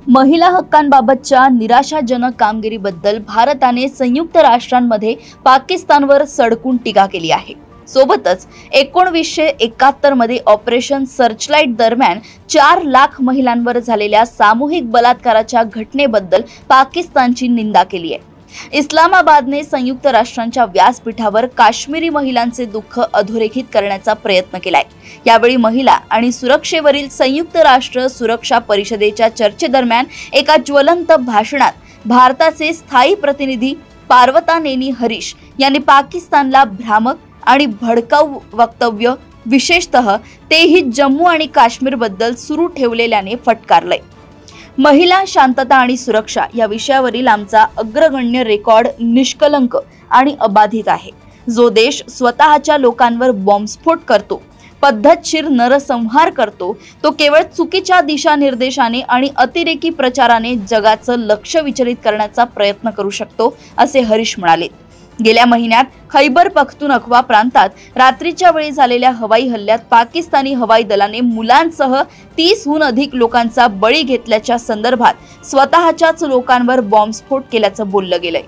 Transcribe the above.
महिला हक्कांबाबतच्या निराशाजनक कामगिरीबद्दल भारताने संयुक्त राष्ट्रांमध्ये पाकिस्तानवर सडकून टीका केली आहे। सोबतच 1971 मध्ये ऑपरेशन सर्चलाइट दरम्यान 4 लाख महिलांवर झालेल्या सामूहिक बलात्काराच्या घटनेबद्दल पाकिस्तानची निंदा केली आहे। इस्लामाबादने संयुक्त राष्ट्रांच्या व्यासपीठावर काश्मीरी महिलांचे दुःख अधोरेखित करण्याचा प्रयत्न केलाय। यावेळी महिला आणि सुरक्षेवरील संयुक्त राष्ट्र सुरक्षा परिषदेच्या चर्चेदरम्यान एका ज्वलंत भाषणात भारताचे स्थायी प्रतिनिधी पार्वता नेनी हरीश यांनी पाकिस्तानला भ्रामक आणि भडकाऊ वक्तव्य, विशेषतः तेही जम्मू आणि काश्मीर बद्दल सुरू ठेवलेल्याने फटकारलंय। महिला, शांतता आणि सुरक्षा या विषयावरील आमचा अग्रगण्य रेकॉर्ड निष्कलंक आणि अबाधित आहे। जो देश स्वतःच्या लोकांवर बॉम्बस्फोट करतो, पद्धतशीर नरसंहार करतो, तो केवळ चुकीच्या दिशानिर्देशाने आणि अतिरेकी प्रचाराने जगाचं लक्ष विचलित करण्याचा प्रयत्न करू शकतो, असे हरीश म्हणाले। गेल्या महिन्यात खैबर पख्तूनख्वा प्रांतात रात्रीच्या वेळी झालेल्या हवाई हल्ल्यात पाकिस्तानी हवाई दलाने मुलांसह 30हून अधिक लोकांचा बळी घेतल्याच्या संदर्भात स्वतःच्याच लोकांवर बॉम्बस्फोट केल्याचं बोललं गेलंय।